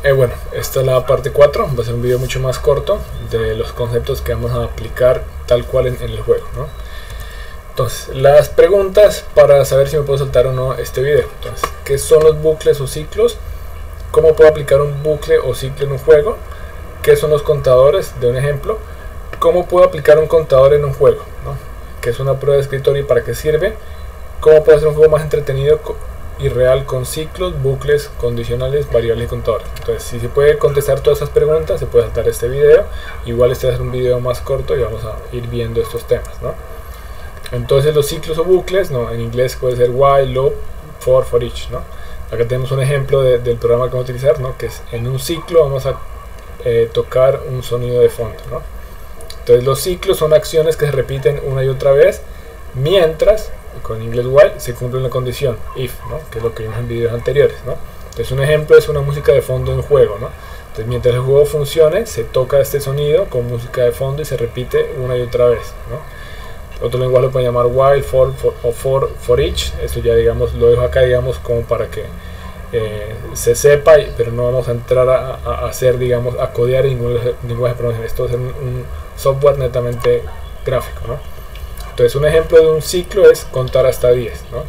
Bueno, esta es la parte 4, va a ser un video mucho más corto de los conceptos que vamos a aplicar tal cual en el juego, ¿no? Entonces, las preguntas para saber si me puedo saltar o no este video. Entonces, ¿qué son los bucles o ciclos? ¿Cómo puedo aplicar un bucle o ciclo en un juego? ¿Qué son los contadores? De un ejemplo. ¿Cómo puedo aplicar un contador en un juego, ¿no? ¿Qué es una prueba de escritorio y para qué sirve? ¿Cómo puedo hacer un juego más entretenido y real con ciclos, bucles, condicionales, variables y contadores? Entonces, si se puede contestar todas esas preguntas, se puede saltar este video. Igual este va a ser un video más corto y vamos a ir viendo estos temas, ¿no? Entonces, los ciclos o bucles, ¿no? En inglés puede ser while, loop, for each, ¿no? Acá tenemos un ejemplo del programa que vamos a utilizar, ¿no? Que es en un ciclo vamos a tocar un sonido de fondo, ¿no? Entonces, los ciclos son acciones que se repiten una y otra vez mientras, con inglés while, se cumple una condición if, ¿no? Que es lo que vimos en videos anteriores, ¿no? Entonces, un ejemplo es una música de fondo en un juego, ¿no? Entonces, mientras el juego funcione, se toca este sonido con música de fondo y se repite una y otra vez, ¿no? Otro lenguaje lo pueden llamar while, for each. Esto ya, digamos, lo dejo acá, digamos, como para que se sepa, pero no vamos a entrar a hacer, digamos, a codear ningún lenguaje de programación. Esto es un software netamente gráfico, ¿no? Entonces, un ejemplo de un ciclo es contar hasta 10, ¿no?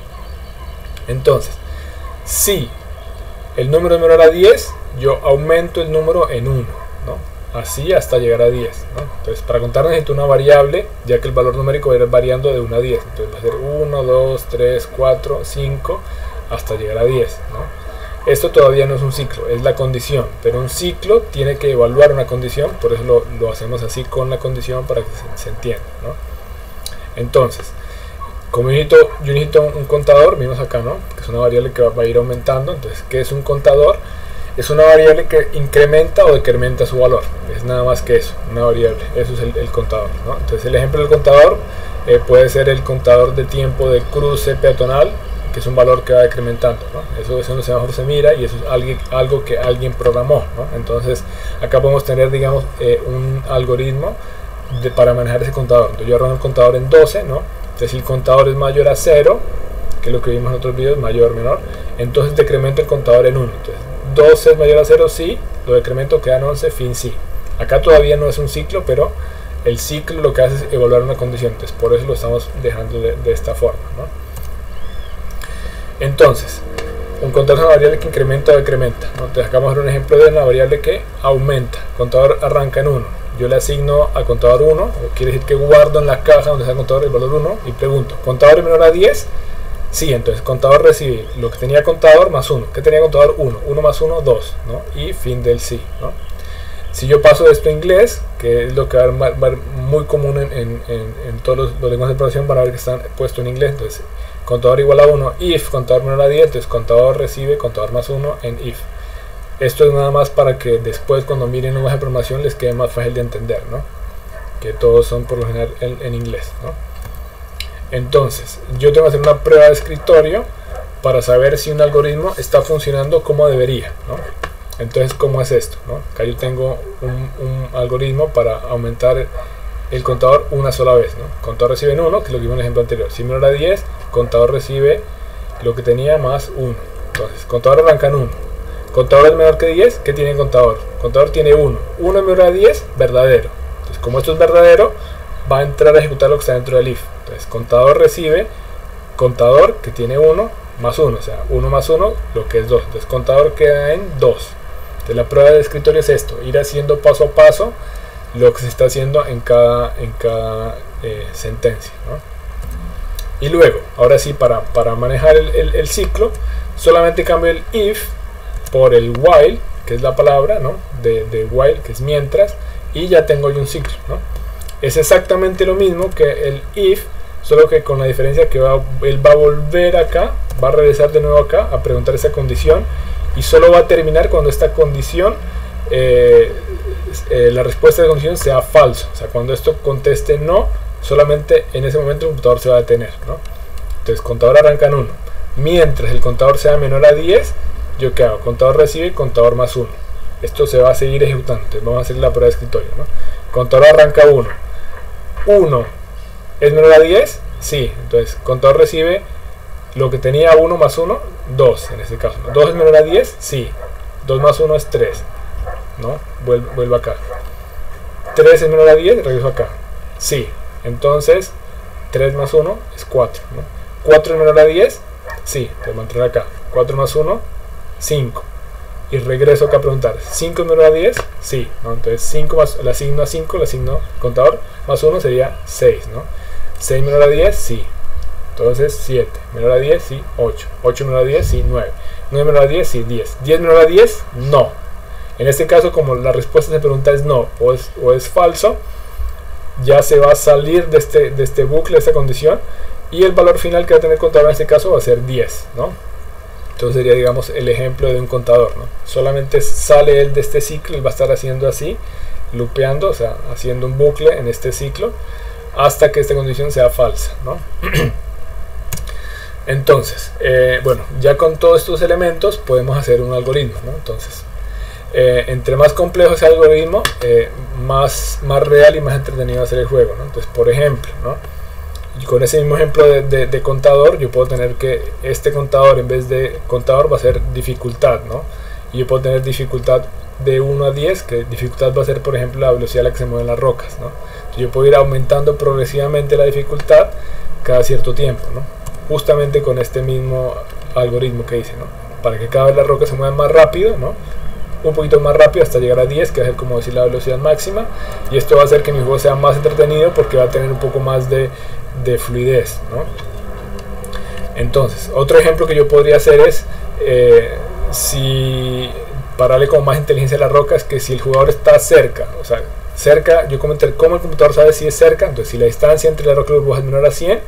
Entonces, si el número es menor a 10, yo aumento el número en 1, ¿no? Así hasta llegar a 10, ¿no? Entonces, para contar necesito una variable, ya que el valor numérico va a ir variando de 1 a 10. Entonces va a ser 1, 2, 3, 4, 5, hasta llegar a 10, ¿no? Esto todavía no es un ciclo, es la condición, pero un ciclo tiene que evaluar una condición, por eso lo hacemos así con la condición para que se entienda, ¿no? Entonces, como yo necesito un contador, vimos acá, ¿no? Que es una variable que va a ir aumentando. Entonces, ¿qué es un contador? Es una variable que incrementa o decrementa su valor. Es nada más que eso, una variable. Eso es el contador, ¿no? Entonces, el ejemplo del contador puede ser el contador de tiempo de cruce peatonal, que es un valor que va decrementando, ¿no? Eso en los semáforos se mira y eso es algo que alguien programó, ¿no? Entonces, acá podemos tener, digamos, un algoritmo para manejar ese contador. Entonces, yo arranco el contador en 12, ¿no? Entonces, si el contador es mayor a 0, que es lo que vimos en otros videos, mayor o menor, entonces decremento el contador en 1. Entonces, 12 es mayor a 0, sí, lo decremento, quedan 11, fin, sí. Acá todavía no es un ciclo, pero el ciclo lo que hace es evaluar una condición, entonces por eso lo estamos dejando de esta forma, ¿no? Entonces, un contador es una variable que incrementa o decrementa, ¿no? Entonces acá vamos a ver un ejemplo de una variable que aumenta. El contador arranca en 1, yo le asigno al contador 1, quiere decir que guardo en la caja donde está el contador el valor 1 y pregunto, ¿contador es menor a 10? Sí, entonces contador recibe lo que tenía contador más 1. ¿Qué tenía contador? 1. 1 más 1, 2, ¿no? Y fin del sí, ¿no? Si yo paso esto a inglés, que es lo que va a ser muy común en todos los lenguajes de programación, van a ver que están puestos en inglés. Entonces, contador igual a 1, if, contador menor a 10, entonces contador recibe contador más 1 en if. Esto es nada más para que después cuando miren un lenguaje de programación les quede más fácil de entender, ¿no? Que todos son por lo general en inglés, ¿no? Entonces, yo tengo que hacer una prueba de escritorio para saber si un algoritmo está funcionando como debería, ¿no? Entonces, ¿cómo es esto, no? Acá yo tengo un algoritmo para aumentar el contador una sola vez, ¿no? Contador recibe en 1, que es lo que vimos en el ejemplo anterior. Si menor a 10, contador recibe lo que tenía más 1. Entonces, contador arranca en 1. Contador es menor que 10, ¿qué tiene el contador? Contador tiene 1. 1 es menor a 10, verdadero. Entonces, como esto es verdadero, va a entrar a ejecutar lo que está dentro del if. Entonces, contador recibe contador que tiene 1 más 1, o sea, 1 más 1, lo que es 2. Entonces, contador queda en 2. Entonces, la prueba de escritorio es esto, ir haciendo paso a paso lo que se está haciendo en cada sentencia, ¿no? Y luego, ahora sí, para manejar el ciclo, solamente cambio el if por el while, que es la palabra, ¿no? de while, que es mientras, y ya tengo yo un ciclo, ¿no? Es exactamente lo mismo que el if, solo que con la diferencia que él va a volver acá, va a regresar de nuevo acá a preguntar esa condición y solo va a terminar cuando esta condición, la respuesta de la condición sea falso. O sea, cuando esto conteste no, solamente en ese momento el computador se va a detener, ¿no? Entonces, contador arranca en 1. Mientras el contador sea menor a 10, ¿yo qué hago? Contador recibe contador más 1. Esto se va a seguir ejecutando. Entonces, vamos a hacer la prueba de escritorio, ¿no? Contador arranca 1. 1 es menor a 10, sí, entonces contador recibe lo que tenía 1 más 1, 2 en este caso, ¿no? 2 es menor a 10, sí, 2 más 1 es 3, ¿no? Vuelvo acá. 3 es menor a 10, regreso acá. Sí, entonces 3 más 1 es 4, ¿no? 4 es menor a 10, sí, entonces mantener acá. 4 más 1, 5. Y regreso acá a preguntar, 5 es menor a 10, sí, ¿no? Entonces 5 más, le asigno a 5, le asigno contador, más 1 sería 6, ¿no? 6 menor a 10, sí. Entonces 7, menor a 10, sí, 8. 8 menor a 10, sí, 9. 9 menor a 10, sí, 10. 10 menor a 10, no. En este caso, como la respuesta se pregunta es no o es falso, ya se va a salir de este bucle, de esta condición, y el valor final que va a tener el contador en este caso va a ser 10, ¿no? Entonces sería, digamos, el ejemplo de un contador, ¿no? Solamente sale él de este ciclo, él va a estar haciendo así, lupeando, o sea, haciendo un bucle en este ciclo, hasta que esta condición sea falsa, ¿no? Entonces, bueno, ya con todos estos elementos podemos hacer un algoritmo, ¿no? Entonces, entre más complejo sea el algoritmo, más real y más entretenido va a ser el juego, ¿no? Entonces, por ejemplo, ¿no? Y con ese mismo ejemplo de contador, yo puedo tener que este contador, en vez de contador, va a ser dificultad, ¿no? Y yo puedo tener dificultad de 1 a 10, que dificultad va a ser, por ejemplo, la velocidad a la que se mueven las rocas, ¿no? Entonces yo puedo ir aumentando progresivamente la dificultad cada cierto tiempo, ¿no? Justamente con este mismo algoritmo que hice, ¿no? Para que cada vez las rocas se muevan más rápido, ¿no? Un poquito más rápido hasta llegar a 10, que va a ser como decir la velocidad máxima, y esto va a hacer que mi juego sea más entretenido porque va a tener un poco más de fluidez, ¿no? Entonces, otro ejemplo que yo podría hacer es para darle como más inteligencia a la roca, es que si el jugador está cerca, o sea, cerca, yo comenté cómo el computador sabe si es cerca. Entonces, si la distancia entre la roca y la burbuja es menor a 100,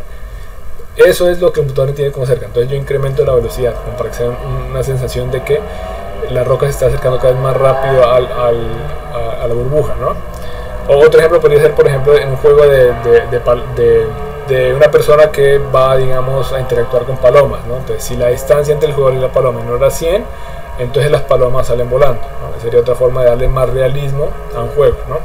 eso es lo que el computador entiende como cerca. Entonces yo incremento la velocidad, como para que sea una sensación de que la roca se está acercando cada vez más rápido a la burbuja, ¿no? O otro ejemplo podría ser, por ejemplo, en un juego de una persona que va, digamos, a interactuar con palomas, ¿no? Entonces, si la distancia entre el jugador y la paloma es menor a 100, entonces las palomas salen volando, ¿no? Sería otra forma de darle más realismo a un juego, ¿no?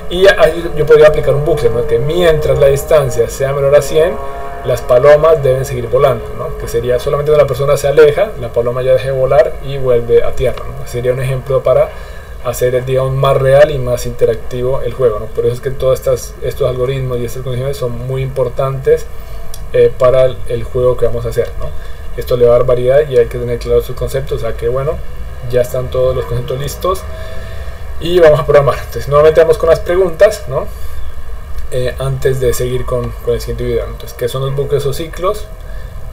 Y ahí yo podría aplicar un bucle, ¿no? Que mientras la distancia sea menor a 100, las palomas deben seguir volando, ¿no? Que sería solamente cuando la persona se aleja, la paloma ya deje de volar y vuelve a tierra, ¿no? Sería un ejemplo para hacer, digamos, más real y más interactivo el juego, ¿no? Por eso es que todos estos algoritmos y estas condiciones son muy importantes para el juego que vamos a hacer, ¿no? Esto le va a dar variedad y hay que tener claros sus conceptos. O sea que, bueno, ya están todos los conceptos listos y vamos a programar. Entonces, nuevamente vamos con las preguntas, ¿no? Antes de seguir con el siguiente video. Entonces, ¿qué son los bucles o ciclos?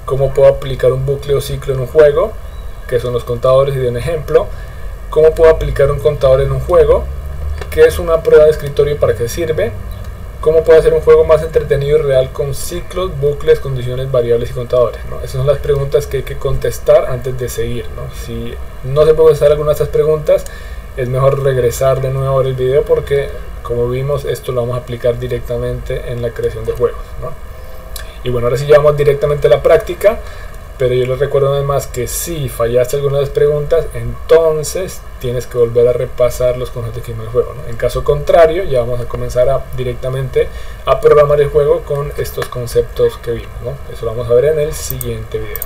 ¿Cómo puedo aplicar un bucle o ciclo en un juego? ¿Qué son los contadores? Y de un ejemplo. ¿Cómo puedo aplicar un contador en un juego? ¿Qué es una prueba de escritorio y para qué sirve? ¿Cómo puedo hacer un juego más entretenido y real con ciclos, bucles, condiciones, variables y contadores, ¿no? Esas son las preguntas que hay que contestar antes de seguir, ¿no? Si no se puede contestar alguna de estas preguntas, es mejor regresar de nuevo a ver el video porque, como vimos, esto lo vamos a aplicar directamente en la creación de juegos, ¿no? Y bueno, ahora sí ya vamos directamente a la práctica, pero yo les recuerdo además que si fallaste alguna de las preguntas, entonces tienes que volver a repasar los conceptos que vimos en el juego, ¿no? En caso contrario, ya vamos a comenzar directamente a programar el juego con estos conceptos que vimos, ¿no? Eso lo vamos a ver en el siguiente video.